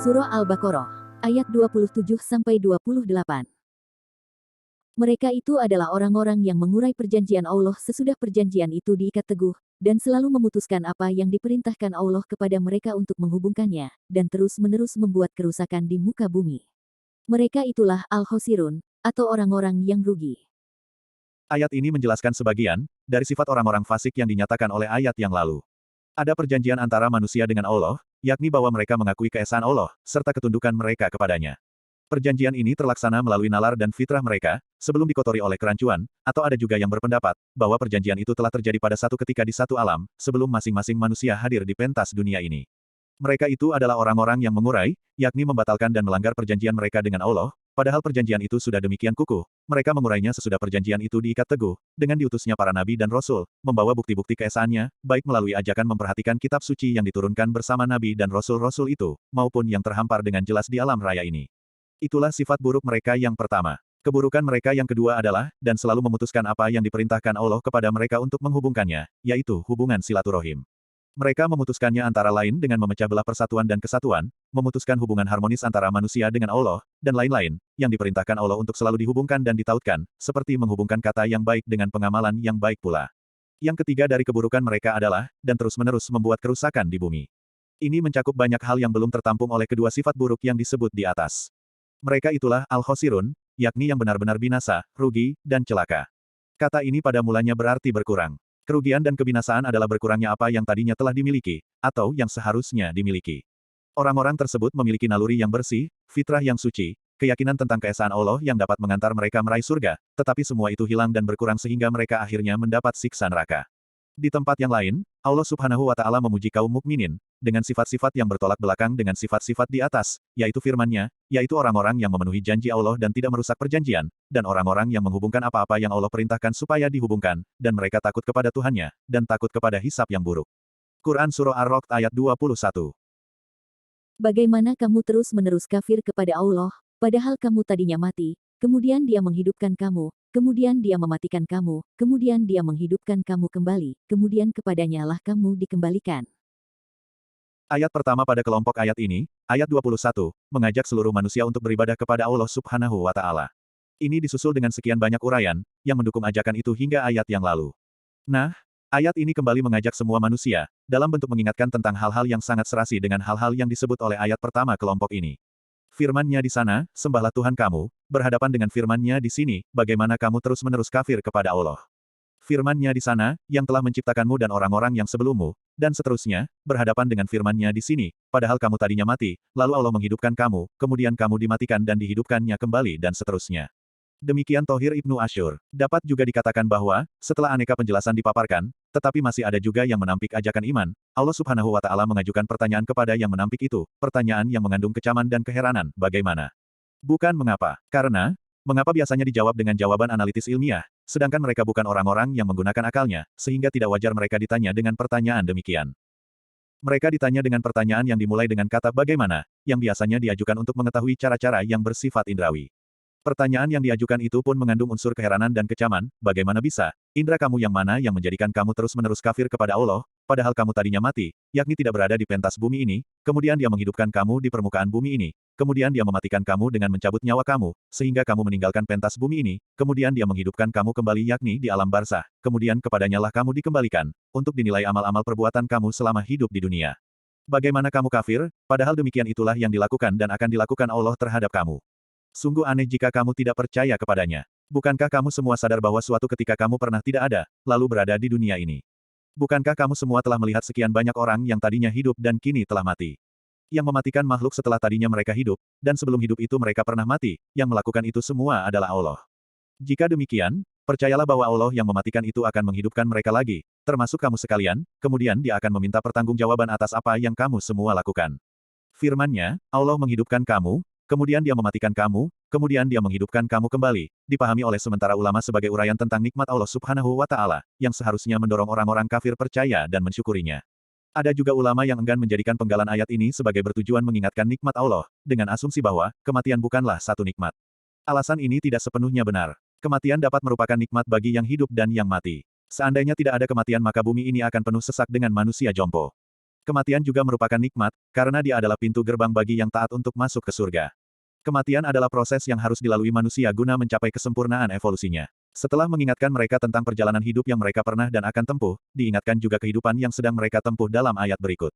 Surah Al-Baqarah, ayat 27-28. Mereka itu adalah orang-orang yang mengurai perjanjian Allah sesudah perjanjian itu diikat teguh, dan selalu memutuskan apa yang diperintahkan Allah kepada mereka untuk menghubungkannya, dan terus-menerus membuat kerusakan di muka bumi. Mereka itulah Al-Khosirun, atau orang-orang yang rugi. Ayat ini menjelaskan sebagian dari sifat orang-orang fasik yang dinyatakan oleh ayat yang lalu. Ada perjanjian antara manusia dengan Allah, yakni bahwa mereka mengakui keesaan Allah, serta ketundukan mereka kepadanya. Perjanjian ini terlaksana melalui nalar dan fitrah mereka, sebelum dikotori oleh kerancuan, atau ada juga yang berpendapat, bahwa perjanjian itu telah terjadi pada satu ketika di satu alam, sebelum masing-masing manusia hadir di pentas dunia ini. Mereka itu adalah orang-orang yang mengurai, yakni membatalkan dan melanggar perjanjian mereka dengan Allah, padahal perjanjian itu sudah demikian kukuh, mereka mengurainya sesudah perjanjian itu diikat teguh, dengan diutusnya para nabi dan rasul, membawa bukti-bukti keesaannya, baik melalui ajakan memperhatikan kitab suci yang diturunkan bersama nabi dan rasul-rasul itu, maupun yang terhampar dengan jelas di alam raya ini. Itulah sifat buruk mereka yang pertama. Keburukan mereka yang kedua adalah, dan selalu memutuskan apa yang diperintahkan Allah kepada mereka untuk menghubungkannya, yaitu hubungan silaturahim. Mereka memutuskannya antara lain dengan memecah belah persatuan dan kesatuan, memutuskan hubungan harmonis antara manusia dengan Allah, dan lain-lain, yang diperintahkan Allah untuk selalu dihubungkan dan ditautkan, seperti menghubungkan kata yang baik dengan pengamalan yang baik pula. Yang ketiga dari keburukan mereka adalah, dan terus-menerus membuat kerusakan di bumi. Ini mencakup banyak hal yang belum tertampung oleh kedua sifat buruk yang disebut di atas. Mereka itulah Al-Khosirun, yakni yang benar-benar binasa, rugi, dan celaka. Kata ini pada mulanya berarti berkurang. Kerugian dan kebinasaan adalah berkurangnya apa yang tadinya telah dimiliki, atau yang seharusnya dimiliki. Orang-orang tersebut memiliki naluri yang bersih, fitrah yang suci, keyakinan tentang keesaan Allah yang dapat mengantar mereka meraih surga, tetapi semua itu hilang dan berkurang sehingga mereka akhirnya mendapat siksa neraka. Di tempat yang lain, Allah Subhanahu wa Ta'ala memuji kaum mukminin dengan sifat-sifat yang bertolak belakang dengan sifat-sifat di atas, yaitu firman-Nya, yaitu orang-orang yang memenuhi janji Allah dan tidak merusak perjanjian, dan orang-orang yang menghubungkan apa-apa yang Allah perintahkan supaya dihubungkan, dan mereka takut kepada Tuhannya, dan takut kepada hisab yang buruk. Quran Surah Ar-Ra'd ayat 21. Bagaimana kamu terus-menerus kafir kepada Allah, padahal kamu tadinya mati, kemudian Dia menghidupkan kamu, kemudian Dia mematikan kamu, kemudian Dia menghidupkan kamu kembali, kemudian kepadanya lah kamu dikembalikan. Ayat pertama pada kelompok ayat ini, ayat 21, mengajak seluruh manusia untuk beribadah kepada Allah Subhanahu wa Ta'ala. Ini disusul dengan sekian banyak uraian, yang mendukung ajakan itu hingga ayat yang lalu. Nah, ayat ini kembali mengajak semua manusia, dalam bentuk mengingatkan tentang hal-hal yang sangat serasi dengan hal-hal yang disebut oleh ayat pertama kelompok ini. Firman-Nya di sana, sembahlah Tuhan kamu, berhadapan dengan firman-Nya di sini, bagaimana kamu terus-menerus kafir kepada Allah. Firman-Nya di sana, yang telah menciptakanmu dan orang-orang yang sebelummu, dan seterusnya, berhadapan dengan firman-Nya di sini, padahal kamu tadinya mati, lalu Allah menghidupkan kamu, kemudian kamu dimatikan dan dihidupkannya kembali dan seterusnya. Demikian Thohir Ibnu Asyur. Dapat juga dikatakan bahwa, setelah aneka penjelasan dipaparkan, tetapi masih ada juga yang menampik ajakan iman, Allah Subhanahu wa Ta'ala mengajukan pertanyaan kepada yang menampik itu, pertanyaan yang mengandung kecaman dan keheranan, bagaimana? Bukan mengapa. Karena, mengapa biasanya dijawab dengan jawaban analitis ilmiah, sedangkan mereka bukan orang-orang yang menggunakan akalnya, sehingga tidak wajar mereka ditanya dengan pertanyaan demikian. Mereka ditanya dengan pertanyaan yang dimulai dengan kata bagaimana, yang biasanya diajukan untuk mengetahui cara-cara yang bersifat indrawi. Pertanyaan yang diajukan itu pun mengandung unsur keheranan dan kecaman, bagaimana bisa, indra kamu yang mana yang menjadikan kamu terus-menerus kafir kepada Allah, padahal kamu tadinya mati, yakni tidak berada di pentas bumi ini, kemudian Dia menghidupkan kamu di permukaan bumi ini, kemudian Dia mematikan kamu dengan mencabut nyawa kamu, sehingga kamu meninggalkan pentas bumi ini, kemudian Dia menghidupkan kamu kembali yakni di alam barzah, kemudian kepadanya lah kamu dikembalikan, untuk dinilai amal-amal perbuatan kamu selama hidup di dunia. Bagaimana kamu kafir, padahal demikian itulah yang dilakukan dan akan dilakukan Allah terhadap kamu. Sungguh aneh jika kamu tidak percaya kepadanya. Bukankah kamu semua sadar bahwa suatu ketika kamu pernah tidak ada, lalu berada di dunia ini? Bukankah kamu semua telah melihat sekian banyak orang yang tadinya hidup dan kini telah mati? Yang mematikan makhluk setelah tadinya mereka hidup, dan sebelum hidup itu mereka pernah mati, yang melakukan itu semua adalah Allah. Jika demikian, percayalah bahwa Allah yang mematikan itu akan menghidupkan mereka lagi, termasuk kamu sekalian, kemudian Dia akan meminta pertanggungjawaban atas apa yang kamu semua lakukan. Firman-Nya, Allah menghidupkan kamu, kemudian Dia mematikan kamu, kemudian Dia menghidupkan kamu kembali, dipahami oleh sementara ulama sebagai uraian tentang nikmat Allah Subhanahu wa Ta'ala, yang seharusnya mendorong orang-orang kafir percaya dan mensyukurinya. Ada juga ulama yang enggan menjadikan penggalan ayat ini sebagai bertujuan mengingatkan nikmat Allah, dengan asumsi bahwa kematian bukanlah satu nikmat. Alasan ini tidak sepenuhnya benar. Kematian dapat merupakan nikmat bagi yang hidup dan yang mati. Seandainya tidak ada kematian maka bumi ini akan penuh sesak dengan manusia jompo. Kematian juga merupakan nikmat, karena dia adalah pintu gerbang bagi yang taat untuk masuk ke surga. Kematian adalah proses yang harus dilalui manusia guna mencapai kesempurnaan evolusinya. Setelah mengingatkan mereka tentang perjalanan hidup yang mereka pernah dan akan tempuh, diingatkan juga kehidupan yang sedang mereka tempuh dalam ayat berikut.